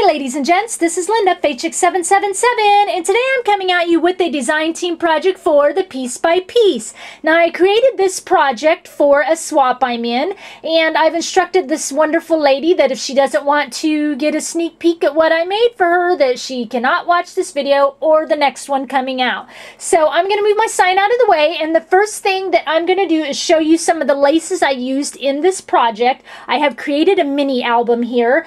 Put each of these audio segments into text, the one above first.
ladies and gents, this is Linda, Chic777, and today I'm coming at you with a design team project for the Piece by Piece. Now I created this project for a swap I'm in, and I've instructed this wonderful lady that if she doesn't want to get a sneak peek at what I made for her, that she cannot watch this video or the next one coming out. So I'm going to move my sign out of the way, and the first thing that I'm going to do is show you some of the laces I used in this project. I have created a mini album here.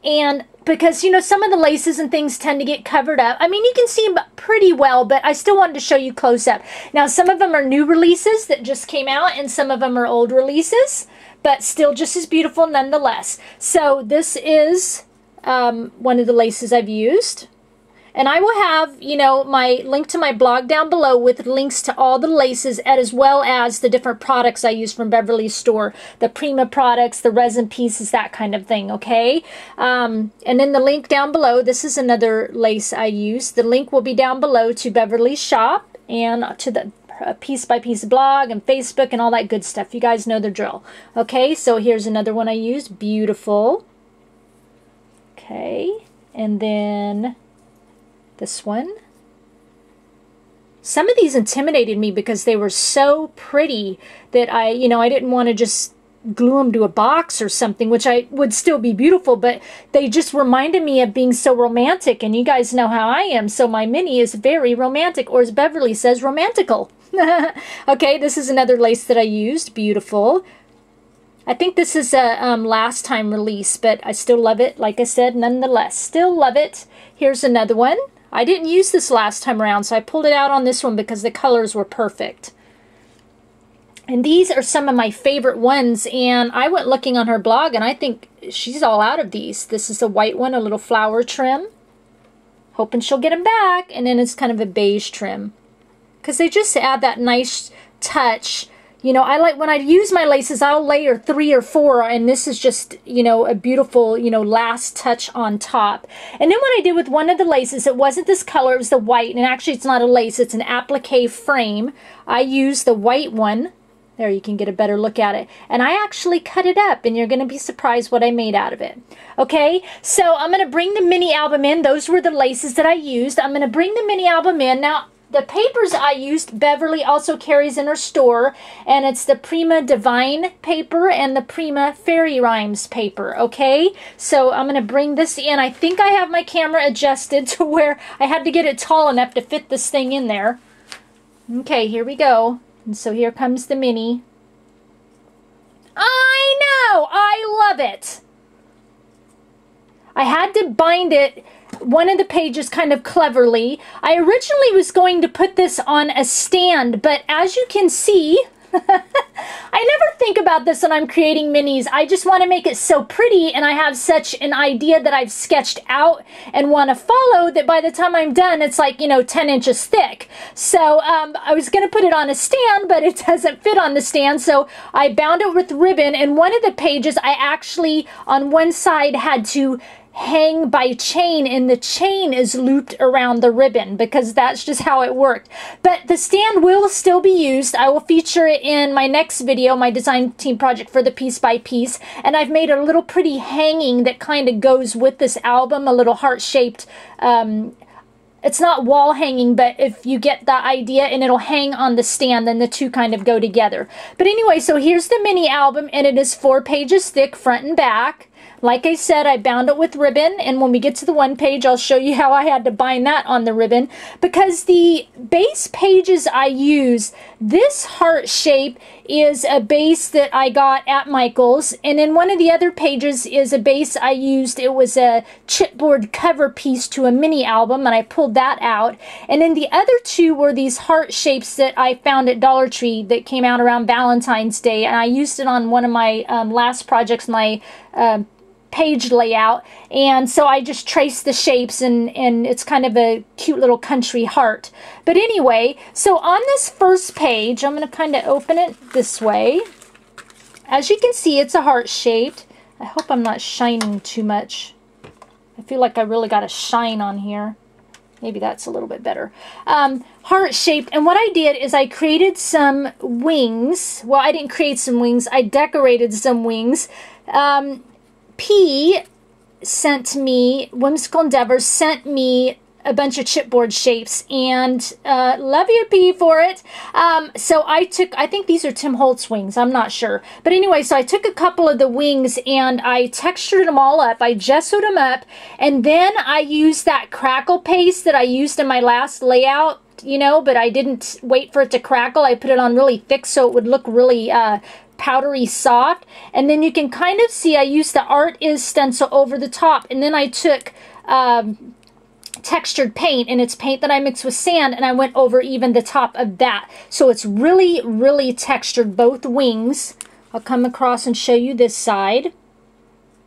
And because, you know, some of the laces and things tend to get covered up. I mean, you can see them pretty well, but I still wanted to show you close up. Now, some of them are new releases that just came out, and some of them are old releases, but still just as beautiful nonetheless. So this is one of the laces I've used. And I will have, you know, my link to my blog down below with links to all the laces as well as the different products I use from Beverly's store. The Prima products, the resin pieces, that kind of thing, okay? And then the link down below, this is another lace I use. The link will be down below to Beverly's shop and to the Piece by Piece blog and Facebook and all that good stuff. You guys know the drill. Okay, so here's another one I used. Beautiful. Okay, and then this one. Some of these intimidated me because they were so pretty that I didn't want to just glue them to a box or something, which I would still be beautiful, but they just reminded me of being so romantic, and you guys know how I am, so my mini is very romantic, or as Beverly says, romantical. Okay, this is another lace that I used. Beautiful. I think this is a last time release, but I still love it, like I said, nonetheless. Still love it. Here's another one. I didn't use this last time around, so I pulled it out on this one because the colors were perfect. And these are some of my favorite ones, and I went looking on her blog, and I think she's all out of these. This is a white one, a little flower trim. Hoping she'll get them back. And then it's kind of a beige trim, because they just add that nice touch. You know, I like when I use my laces, I'll layer 3 or 4, and this is just, you know, a beautiful, you know, last touch on top. And then what I did with one of the laces, it wasn't this color, it was the white, and actually it's not a lace, it's an applique frame. I used the white one. There, you can get a better look at it. And I actually cut it up, and you're going to be surprised what I made out of it. Okay, so I'm going to bring the mini album in. Those were the laces that I used. I'm going to bring the mini album in. Now, the papers I used, Beverly also carries in her store, and it's the Prima Divine paper and the Prima Fairy Rhymes paper, okay? So I'm going to bring this in. I think I have my camera adjusted to where I had to get it tall enough to fit this thing in there. Okay, here we go. And so here comes the mini. I know! I love it! I had to bind it one of the pages kind of cleverly. I originally was going to put this on a stand, but as you can see, I never think about this when I'm creating minis. I just want to make it so pretty, and I have such an idea that I've sketched out and want to follow that by the time I'm done, it's like, you know, 10 inches thick. So I was going to put it on a stand, but it doesn't fit on the stand, so I bound it with ribbon, and one of the pages I actually, on one side, had to hang by chain, and the chain is looped around the ribbon because that's just how it worked. But the stand will still be used. I will feature it in my next video, my design team project for the Piece by Piece, and I've made a little pretty hanging that kind of goes with this album, a little heart-shaped, it's not wall hanging, but if you get the idea, and it'll hang on the stand, then the two kind of go together. But anyway, so here's the mini album, and it is 4 pages thick, front and back. Like I said, I bound it with ribbon, and when we get to the one page, I'll show you how I had to bind that on the ribbon, because the base pages I use, this heart shape is a base that I got at Michael's, and then one of the other pages is a base I used. It was a chipboard cover piece to a mini album, and I pulled that out. And then the other two were these heart shapes that I found at Dollar Tree that came out around Valentine's Day, and I used it on one of my last projects, my page layout, and so I just traced the shapes, and it's kind of a cute little country heart. But anyway, so on this first page, I'm going to kind of open it this way. As you can see, it's a heart shaped. I hope I'm not shining too much. I feel like I really got a shine on here. Maybe that's a little bit better. Heart shaped, and what I did is I created some wings. Well, I didn't create some wings, I decorated some wings. P sent me, Whimsical Endeavors sent me a bunch of chipboard shapes, and love you, P, for it. So I think these are Tim Holtz wings, I'm not sure. But anyway, so I took a couple of the wings and I textured them all up. I gessoed them up, and then I used that crackle paste that I used in my last layout, you know, but I didn't wait for it to crackle. I put it on really thick so it would look really powdery soft. And then you can kind of see I used the Art Is stencil over the top, and then I took textured paint, and it's paint that I mixed with sand, and I went over even the top of that. So it's really, really textured, both wings. I'll come across and show you this side.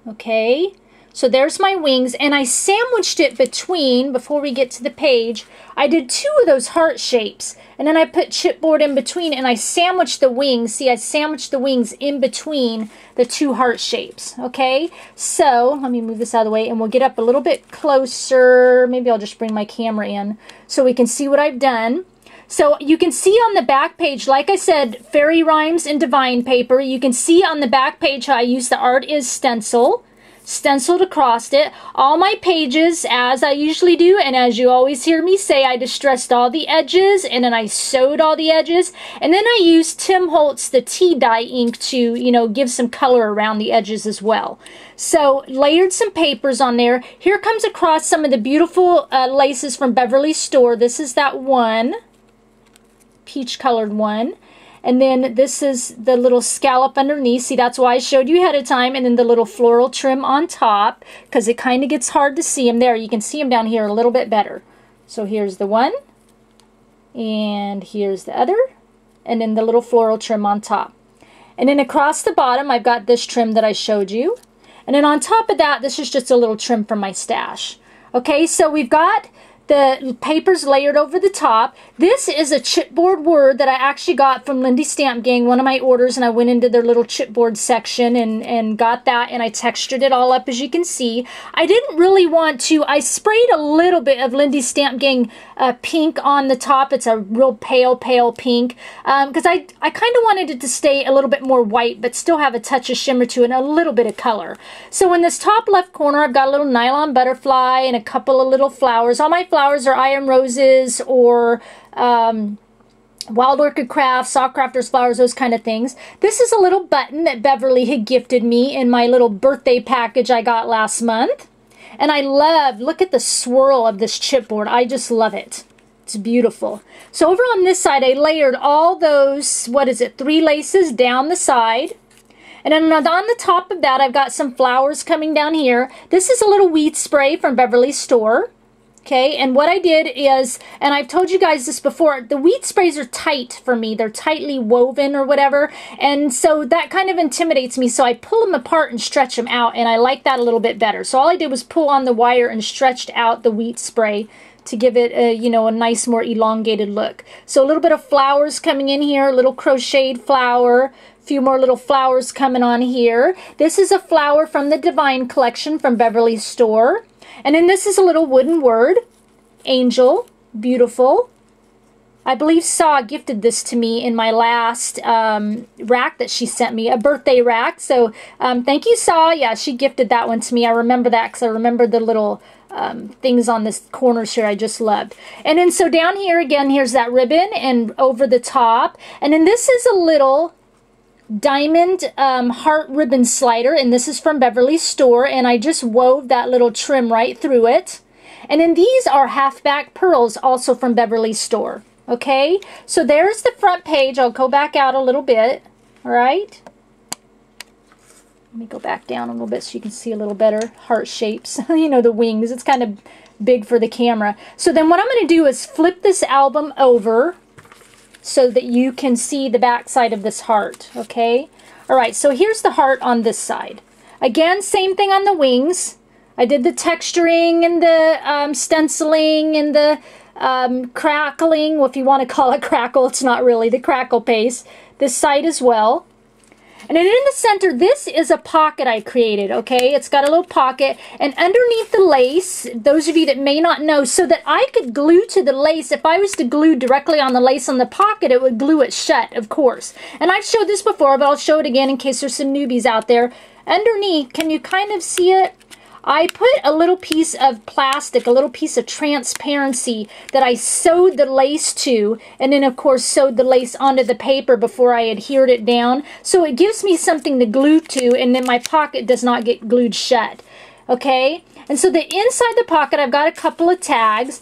Okay, so there's my wings, and I sandwiched it between, before we get to the page, I did 2 of those heart shapes, and then I put chipboard in between, and I sandwiched the wings. See, I sandwiched the wings in between the 2 heart shapes. Okay, so let me move this out of the way, and we'll get up a little bit closer. Maybe I'll just bring my camera in so we can see what I've done. So you can see on the back page, like I said, Fairy Rhymes and Divine paper. You can see on the back page how I use the Art Is stencil. Stenciled across it. All my pages, as I usually do, and as you always hear me say, I distressed all the edges, and then I sewed all the edges, and then I used Tim Holtz, the tea dye ink, to, you know, give some color around the edges as well. So layered some papers on there. Here comes across some of the beautiful laces from Beverly Store. This is that one, peach colored one. And then this is the little scallop underneath. See, that's why I showed you ahead of time. And then the little floral trim on top, because it kind of gets hard to see them there. You can see them down here a little bit better. So here's the one, and here's the other, and then the little floral trim on top. And then across the bottom, I've got this trim that I showed you. And then on top of that, this is just a little trim from my stash. Okay, so we've got the papers layered over the top. This is a chipboard word that I actually got from Lindy Stamp Gang, one of my orders, and I went into their little chipboard section and got that, and I textured it all up, as you can see. I didn't really want to, I sprayed a little bit of Lindy Stamp Gang pink on the top. It's a real pale pink, because I kind of wanted it to stay a little bit more white, but still have a touch of shimmer to it and a little bit of color. So in this top left corner, I've got a little nylon butterfly and a couple of little flowers. All my flowers are Iron Roses or Wild Orchid Crafts, Sock Crafters flowers, those kind of things. This is a little button that Beverly had gifted me in my little birthday package I got last month. And I love, look at the swirl of this chipboard. I just love it. It's beautiful. So over on this side, I layered all those, 3 laces down the side. And then on the top of that, I've got some flowers coming down here. This is a little weed spray from Beverly Store. Okay, and what I did is, and I've told you guys this before, the wheat sprays are tight for me. They're tightly woven or whatever, and so that kind of intimidates me. So I pull them apart and stretch them out, and I like that a little bit better. So all I did was pull on the wire and stretched out the wheat spray to give it a, you know, a nice, more elongated look. So a little bit of flowers coming in here, a little crocheted flower, a few more little flowers coming on here. This is a flower from the Divine collection from Beverly Store. And then this is a little wooden word, angel, beautiful. I believe Saw gifted this to me in my last rack that she sent me, a birthday rack. So thank you, Saw. Yeah, she gifted that one to me. I remember that because I remember the little things on this corners here I just loved. And then so down here again, here's that ribbon and over the top. And then this is a little diamond heart ribbon slider, and this is from Beverly Store, and I just wove that little trim right through it. And then these are halfback pearls, also from Beverly Store. Okay, so there's the front page. I'll go back out a little bit. All right, let me go back down a little bit so you can see a little better. Heart shapes, you know, the wings. It's kind of big for the camera. So then what I'm going to do is flip this album over so that you can see the back side of this heart, okay? All right, so here's the heart on this side. Again, same thing on the wings. I did the texturing and the stenciling and the crackling, well, if you want to call it crackle, it's not really, the crackle paste. This side as well. And then in the center, this is a pocket I created, okay? It's got a little pocket, and underneath the lace, those of you that may not know, so that I could glue to the lace, if I was to glue directly on the lace on the pocket, it would glue it shut, of course. And I've showed this before, but I'll show it again in case there's some newbies out there. Underneath, can you kind of see it? I put a little piece of plastic, a little piece of transparency that I sewed the lace to, and then of course sewed the lace onto the paper before I adhered it down. So it gives me something to glue to, and then my pocket does not get glued shut. Okay? And so the inside the pocket, I've got a couple of tags.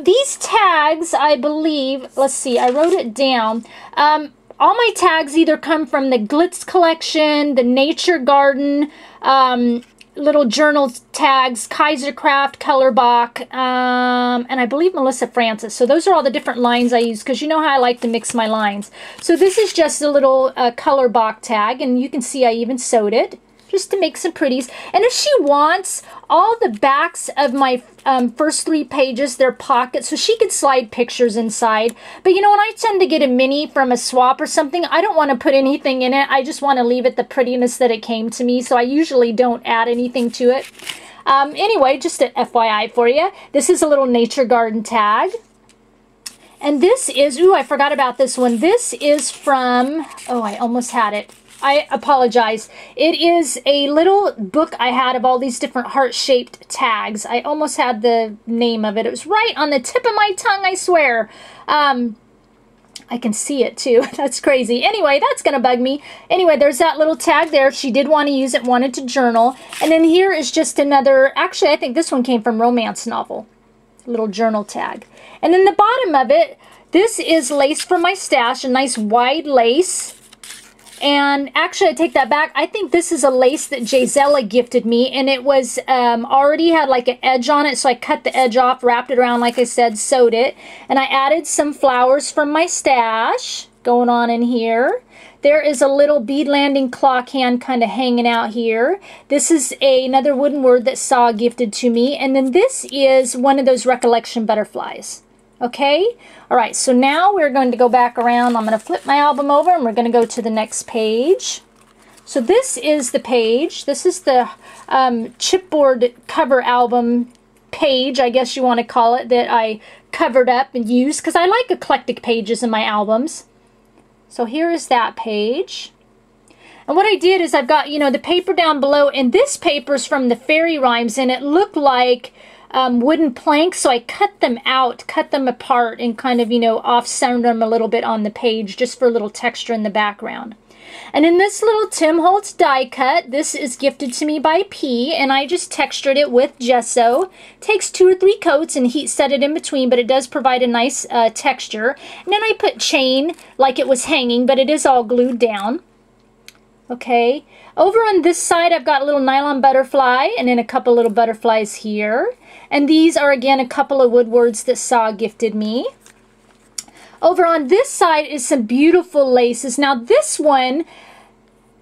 These tags, I believe, let's see, I wrote it down. All my tags either come from the Glitz collection, the Nature Garden, little journal tags, Kaisercraft, Colorbach, and I believe Melissa Francis. So those are all the different lines I use, because you know how I like to mix my lines. So this is just a little Colorbach tag, and you can see I even sewed it just to make some pretties. And if she wants, all the backs of my first 3 pages, they're pockets, so she could slide pictures inside. But you know, when I tend to get a mini from a swap or something, I don't want to put anything in it. I just want to leave it the prettiness that it came to me, so I usually don't add anything to it. Anyway, just an FYI for you. This is a little Nature Garden tag. And this is, ooh, I forgot about this one. This is from, oh, I almost had it. I apologize. It is a little book I had of all these different heart-shaped tags. I almost had the name of it. It was right on the tip of my tongue, I swear. I can see it too. That's crazy. Anyway, that's going to bug me. Anyway, there's that little tag there. She did want to use it, wanted to journal. And then here is just another, actually, I think this one came from Romance Novel. Little journal tag. And then the bottom of it, this is lace from my stash, a nice wide lace. And actually, I take that back. I think this is a lace that Gisela gifted me, and it was already had like an edge on it, so I cut the edge off, wrapped it around like I said, sewed it, and I added some flowers from my stash going on in here. There is a little bead landing clock hand kind of hanging out here. This is another wooden word that Saw gifted to me, and then this is one of those recollection butterflies. Okay? All right, so now we're going to go back around. I'm going to flip my album over, and we're going to go to the next page. So this is the page. This is the chipboard cover album page, I guess you want to call it, that I covered up and used, because I like eclectic pages in my albums. So here is that page. And what I did is I've got, you know, the paper down below, and this paper is from the Fairy Rhymes, and it looked like wooden planks, so I cut them out, cut them apart, and kind of, you know, off-center them a little bit on the page just for a little texture in the background. And in this little Tim Holtz die cut, this is gifted to me by P, and I just textured it with gesso. Takes 2 or 3 coats and heat set it in between, but it does provide a nice texture. And then I put chain like it was hanging, but it is all glued down. Okay, over on this side I've got a little nylon butterfly and then a couple little butterflies here. And these are again a couple of wood words that Saw gifted me. Over on this side is some beautiful laces. Now this one,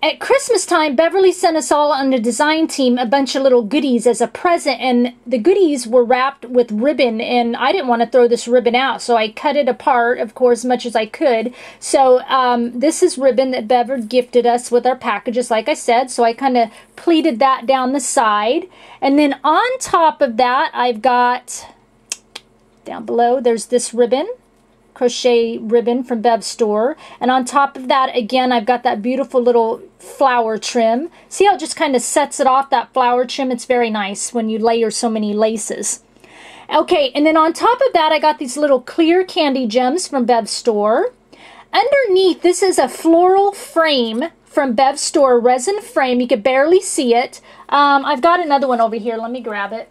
at Christmas time, Beverly sent us all on the design team a bunch of little goodies as a present, and the goodies were wrapped with ribbon, and I didn't want to throw this ribbon out, so I cut it apart, of course, as much as I could. So this is ribbon that Bever gifted us with our packages, like I said, so I kind of pleated that down the side. And then on top of that, I've got, down below, there's this ribbon. Crochet ribbon from Bev's store, and on top of that again I've got that beautiful little flower trim. See how it just kind of sets it off, that flower trim? It's very nice when you layer so many laces. Okay, and then on top of that I got these little clear candy gems from Bev's store. Underneath, this is a floral frame from Bev's store, resin frame. You can barely see it. I've got another one over here. Let me grab it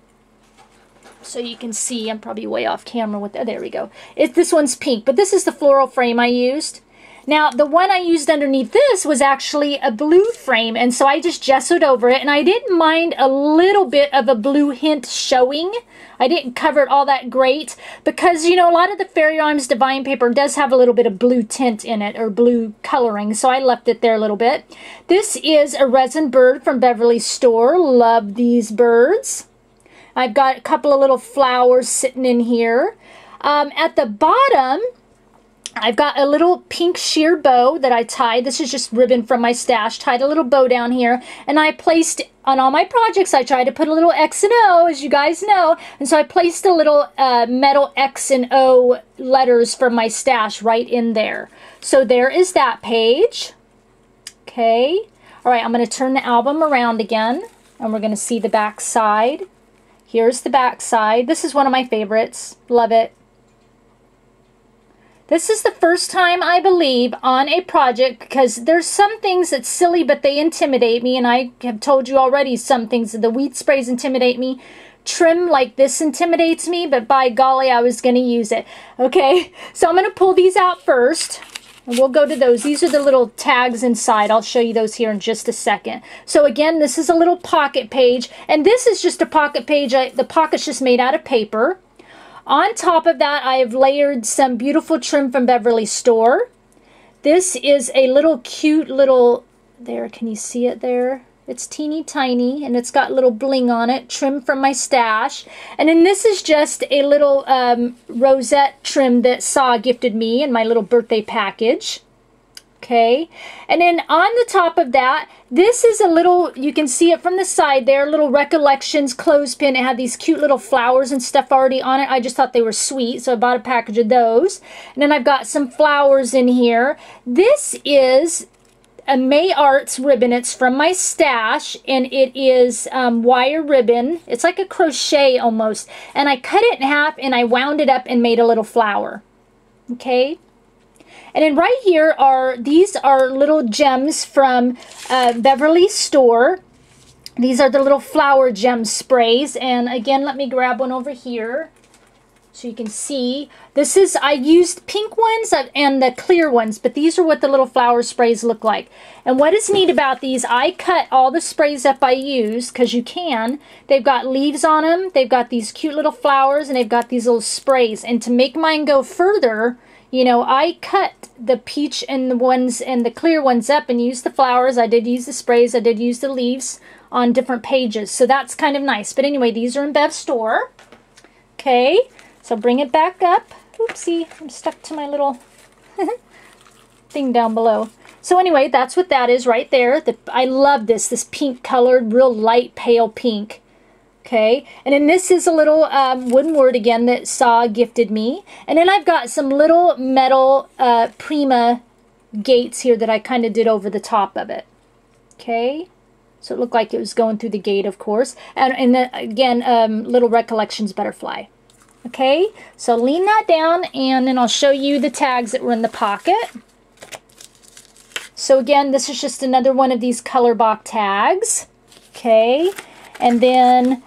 so you can see. I'm probably way off camera with that. There we go. This one's pink, but this is the floral frame I used. Now, the one I used underneath this was actually a blue frame, and so I just gessoed over it, and I didn't mind a little bit of a blue hint showing. I didn't cover it all that great, because, you know, a lot of the Fairy Rhymes Divine paper does have a little bit of blue tint in it, or blue coloring, so I left it there a little bit. This is a resin bird from Beverly's store. Love these birds. I've got a couple of little flowers sitting in here. At the bottom, I've got a little pink sheer bow that I tied. This is just ribbon from my stash. Tied a little bow down here. And I placed, on all my projects, I try to put a little X and O, as you guys know. And so I placed a little metal X and O letters from my stash right in there. So there is that page. Okay. All right, I'm going to turn the album around again. And we're going to see the back side. Here's the back side. This is one of my favorites. Love it. This is the first time, I believe, on a project, because there's some things that's silly, but they intimidate me, and I have told you already some things. The wheat sprays intimidate me. Trim like this intimidates me, but by golly, I was going to use it. Okay, so I'm going to pull these out first, and we'll go to those. These are the little tags inside. I'll show you those here in just a second. So again, this is a little pocket page, and this is just a pocket page. The pocket's just made out of paper. On top of that, I have layered some beautiful trim from Beverly Store. This is a little cute little, there, can you see it there? It's teeny tiny, and it's got little bling on it, trim from my stash. And then this is just a little rosette trim that Saw gifted me in my little birthday package. Okay, and then on the top of that, this is a little, you can see it from the side there, little Recollections clothespin. It had these cute little flowers and stuff already on it. I just thought they were sweet, so I bought a package of those. And then I've got some flowers in here. This is a May Arts ribbon. It's from my stash, and it is wire ribbon. It's like a crochet almost. And I cut it in half, and I wound it up and made a little flower. Okay. And then right here these are little gems from Beverly Store. These are the little flower gem sprays. And again, let me grab one over here so you can see. This is, I used pink ones and the clear ones, but these are what the little flower sprays look like. And what is neat about these, I cut all the sprays up I use, because you can. They've got leaves on them. They've got these cute little flowers, and they've got these little sprays. And to make mine go further, you know, I cut the peach and the ones and the clear ones up and used the flowers. I did use the sprays. I did use the leaves on different pages. So that's kind of nice. But anyway, these are in Bev Store. Okay, so bring it back up. Oopsie, I'm stuck to my little thing down below. So anyway, that's what that is right there. I love this pink colored, real light pale pink. Okay, and then this is a little wooden word again that Saw gifted me. And then I've got some little metal Prima gates here that I kind of did over the top of it. Okay, so it looked like it was going through the gate, of course. And then again, little Recollections butterfly. Okay, so lean that down, and then I'll show you the tags that were in the pocket. So again, this is just another one of these color box tags. Okay, and then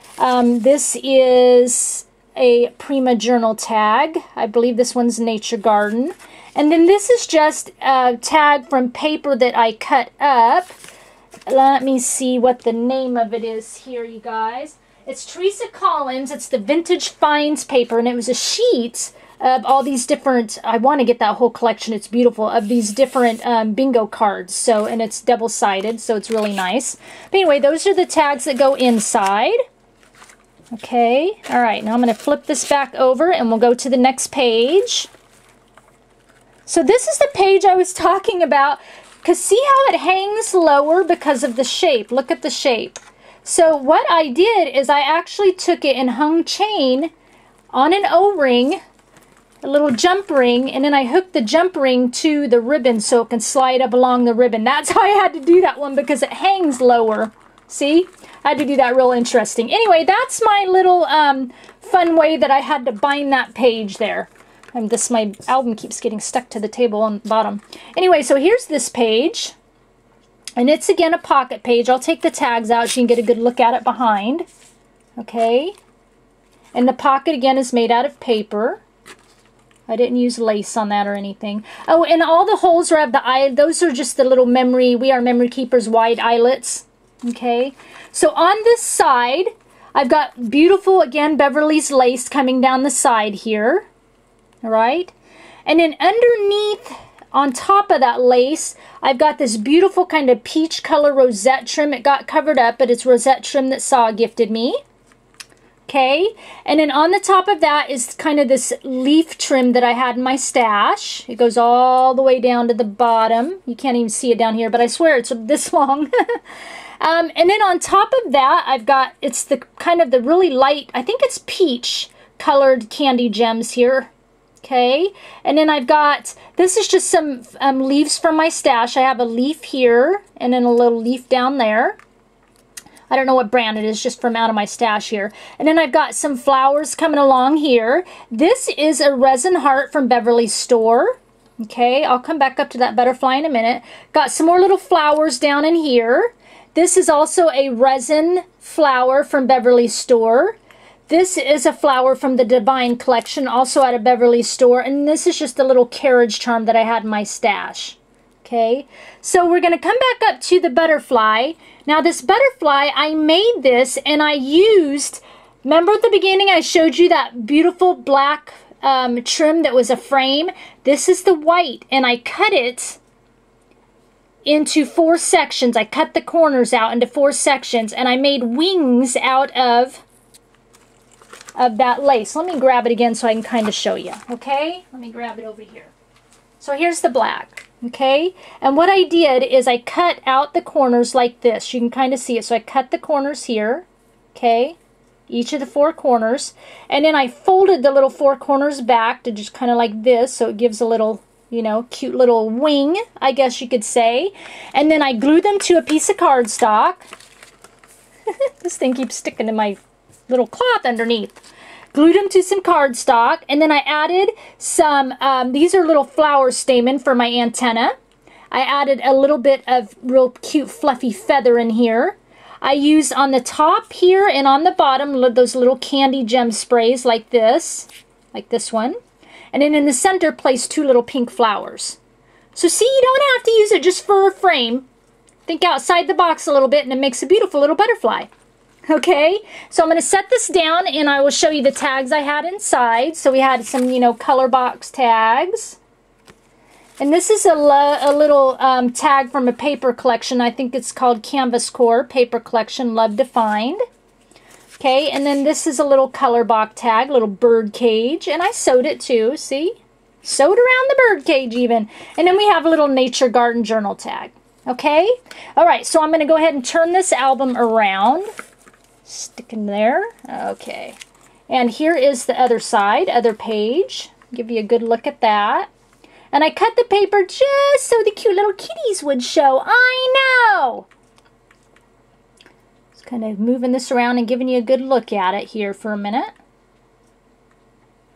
this is a Prima Journal tag. I believe this one's Nature Garden. And then this is just a tag from paper that I cut up. Let me see what the name of it is here, you guys. It's Teresa Collins. It's the Vintage Finds paper, and it was a sheet of all these different, I want to get that whole collection, it's beautiful, of these different bingo cards. So, and it's double-sided, so it's really nice. But anyway, those are the tags that go inside. Okay, all right, now I'm going to flip this back over, and we'll go to the next page. So this is the page I was talking about, because see how it hangs lower because of the shape. Look at the shape. So what I did is I actually took it and hung chain on an O-ring, a little jump ring, and then I hooked the jump ring to the ribbon so it can slide up along the ribbon. That's how I had to do that one, because it hangs lower. See? I had to do that real interesting. Anyway, that's my little fun way that I had to bind that page there. And my album keeps getting stuck to the table on the bottom. Anyway, so here's this page. And it's, again, a pocket page. I'll take the tags out so you can get a good look at it behind. Okay. And the pocket, again, is made out of paper. I didn't use lace on that or anything. Oh, and all the holes are the eye. Those are just the little We Are Memory Keepers wide eyelets. Okay. So on this side, I've got beautiful, again, Beverly's lace coming down the side here. All right. And then underneath, on top of that lace, I've got this beautiful kind of peach color rosette trim. It got covered up, but it's rosette trim that Saw gifted me. Okay, and then on the top of that is kind of this leaf trim that I had in my stash. It goes all the way down to the bottom. You can't even see it down here, but I swear it's this long. And then on top of that, I've got, it's the kind of the really light, I think it's peach colored candy gems here. Okay, and then I've got, this is just some leaves from my stash. I have a leaf here, and then a little leaf down there. I don't know what brand it is, just from out of my stash here. And then I've got some flowers coming along here. This is a resin heart from Beverly's store. Okay, I'll come back up to that butterfly in a minute. Got some more little flowers down in here. This is also a resin flower from Beverly's store. This is a flower from the Divine collection, also at a Beverly's store. And this is just a little carriage charm that I had in my stash. Okay, so we're going to come back up to the butterfly. Now this butterfly, I made this and I used, remember at the beginning I showed you that beautiful black trim that was a frame? This is the white, and I cut it into 4 sections. I cut the corners out into 4 sections, and I made wings out of that lace. Let me grab it again so I can kind of show you. Okay, let me grab it over here. So here's the black. Okay, and what I did is I cut out the corners like this. You can kind of see it. So I cut the corners here. Okay, each of the 4 corners, and then I folded the little 4 corners back to just kind of like this, so it gives a little, you know, cute little wing, I guess you could say. And then I glued them to a piece of cardstock. This thing keeps sticking to my little cloth underneath. Glued them to some cardstock, and then I added some, these are little flower stamen for my antenna. I added a little bit of real cute fluffy feather in here. I used on the top here and on the bottom those little candy gem sprays like this one. And then in the center, placed 2 little pink flowers. So see, you don't have to use it just for a frame. Think outside the box a little bit and it makes a beautiful little butterfly. Okay, so I'm going to set this down and I will show you the tags I had inside. So we had some, you know, color box tags. And this is a little tag from a paper collection. I think it's called Canvas Core Paper Collection, Love Defined. Okay, and then this is a little color box tag, little bird cage. And I sewed it too, see? Sewed around the bird cage even. And then we have a little Nature Garden Journal tag. Okay? All right, so I'm going to go ahead and turn this album around. Stick in there. Okay. And here is the other side, other page. Give you a good look at that. And I cut the paper just so the cute little kitties would show. I know! Just kind of moving this around and giving you a good look at it here for a minute.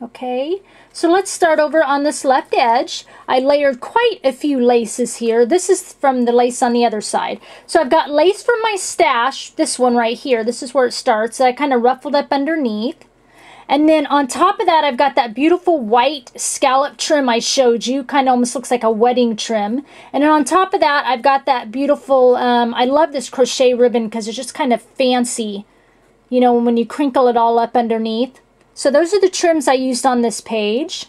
Okay, so let's start over on this left edge. I layered quite a few laces here. This is from the lace on the other side. So I've got lace from my stash, this one right here. This is where it starts. So I kind of ruffled up underneath. And then on top of that, I've got that beautiful white scallop trim I showed you. Kind of almost looks like a wedding trim. And then on top of that, I've got that beautiful, I love this crochet ribbon because it's just kind of fancy, you know, when you crinkle it all up underneath. So those are the trims I used on this page.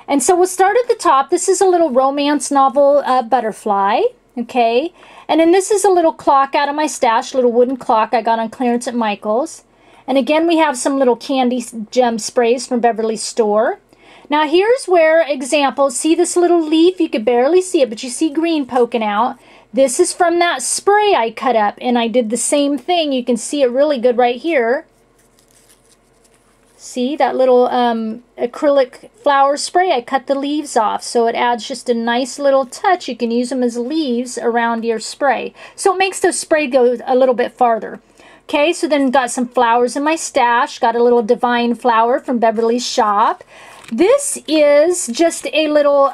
And so we'll start at the top. This is a little romance novel butterfly. Okay. And then this is a little clock out of my stash, little wooden clock I got on clearance at Michael's. And again, we have some little candy gem sprays from Beverly's store. Now here's where, example, see this little leaf? You could barely see it, but you see green poking out. This is from that spray I cut up, and I did the same thing. You can see it really good right here. See that little acrylic flower spray? I cut the leaves off, so it adds just a nice little touch. You can use them as leaves around your spray. So it makes the spray go a little bit farther. Okay, so then got some flowers in my stash. Got a little divine flower from Beverly's shop. This is just a little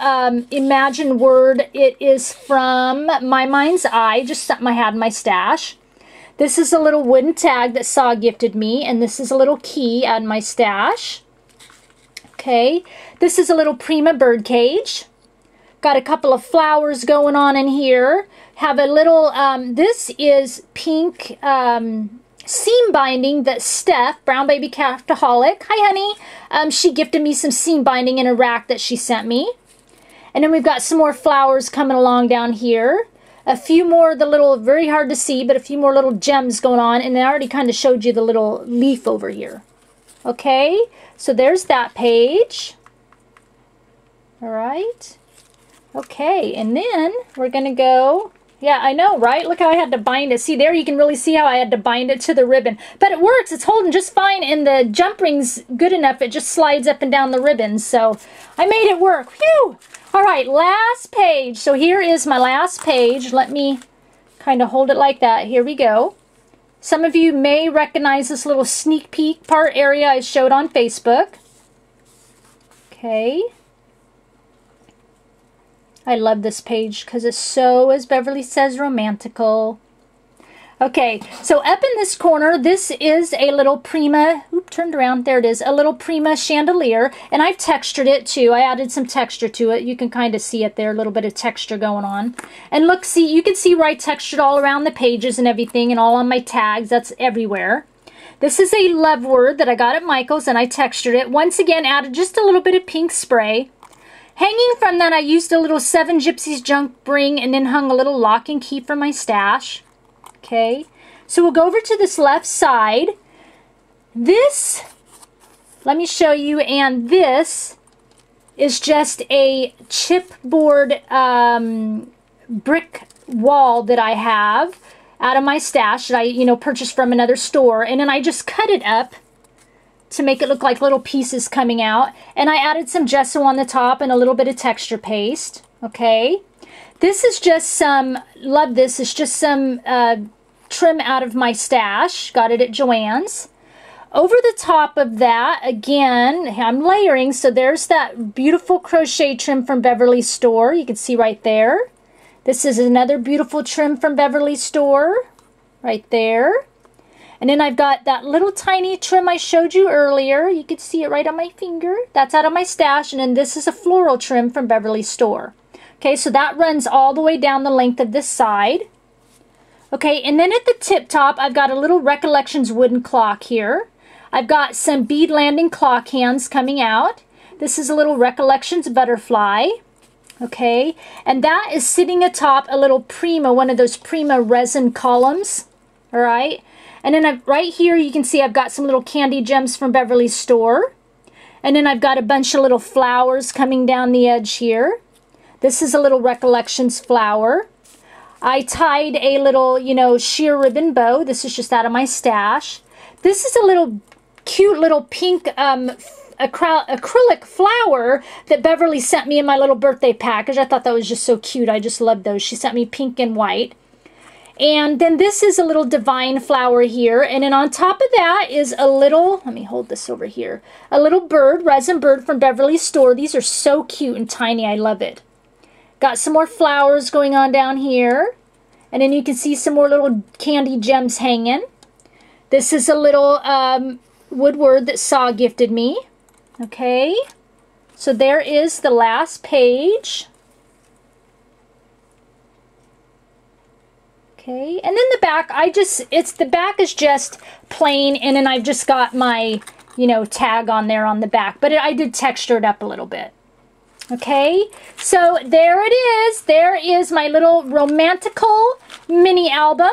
Imagine word. It is from My Mind's Eye, just something I had in my stash. This is a little wooden tag that Saw gifted me, and this is a little key out of my stash. Okay, this is a little Prima bird cage. Got a couple of flowers going on in here. Have a little, this is pink seam binding that Steph, Brown Baby Craftaholic, hi honey, she gifted me some seam binding in a rack that she sent me. And then we've got some more flowers coming along down here. A few more of the little, very hard to see, but a few more little gems going on. And I already kind of showed you the little leaf over here. Okay, so there's that page. All right. Okay, and then we're going to go, yeah, I know, right? Look how I had to bind it. See, there you can really see how I had to bind it to the ribbon. But it works. It's holding just fine, and the jump ring's good enough. It just slides up and down the ribbon. So I made it work. Phew! All right, last page. So here is my last page. Let me kind of hold it like that. Here we go. Some of you may recognize this little sneak peek part area I showed on Facebook. Okay. I love this page because it's so, as Beverly says, romantical. Okay, so up in this corner, this is a little Prima, turned around, there it is, a little Prima chandelier, and I've textured it too. I added some texture to it. You can kind of see it there, a little bit of texture going on. And look, see, you can see where I textured all around the pages and everything, and all on my tags, that's everywhere. This is a love word that I got at Michael's, and I textured it. Once again, added just a little bit of pink spray. Hanging from that, I used a little 7 Gypsies junk ring, and then hung a little lock and key from my stash. Okay, so we'll go over to this left side. This, let me show you, and this is just a chipboard brick wall that I have out of my stash that I, purchased from another store. And then I just cut it up to make it look like little pieces coming out. And I added some gesso on the top and a little bit of texture paste. Okay. This is just some, love this, it's just some trim out of my stash. Got it at Joann's. Over the top of that, again, I'm layering, so there's that beautiful crochet trim from Beverly's store. You can see right there. This is another beautiful trim from Beverly's store, right there. And then I've got that little tiny trim I showed you earlier. You can see it right on my finger. That's out of my stash. And then this is a floral trim from Beverly's store. Okay, so that runs all the way down the length of this side. Okay, and then at the tip top, I've got a little Recollections wooden clock here. I've got some bead landing clock hands coming out. This is a little Recollections butterfly. Okay, and that is sitting atop a little Prima, one of those Prima resin columns. All right, and then right here, you can see I've got some little candy gems from Beverly's store. And then I've got a bunch of little flowers coming down the edge here. This is a little Recollections flower. I tied a little, sheer ribbon bow. This is just out of my stash. This is a little cute little pink acrylic flower that Beverly sent me in my little birthday package. I thought that was just so cute. I just love those. She sent me pink and white. And then this is a little divine flower here. And then on top of that is a little, let me hold this over here, a little bird, resin bird from Beverly's store. These are so cute and tiny. I love it. Got some more flowers going on down here. And then you can see some more little candy gems hanging. This is a little woodward that Saw gifted me. Okay. So there is the last page. Okay. And then the back, the back is just plain. And then I've just got my, tag on there on the back. But I did texture it up a little bit. Okay, so there it is. There is my little romantical mini album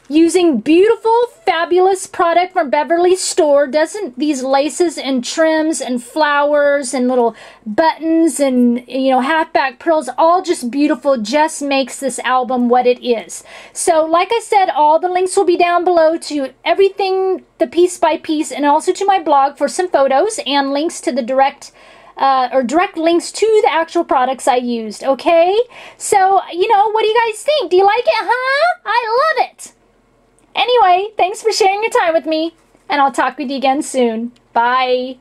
using beautiful, fabulous product from Beverly's store. Doesn't these laces and trims and flowers and little buttons and, halfback pearls, all just beautiful, just makes this album what it is. So, like I said, all the links will be down below to everything, the piece by piece, and also to my blog for some photos and links to the direct links to the actual products I used, okay? So, what do you guys think? Do you like it, huh? I love it! Anyway, thanks for sharing your time with me, and I'll talk with you again soon. Bye!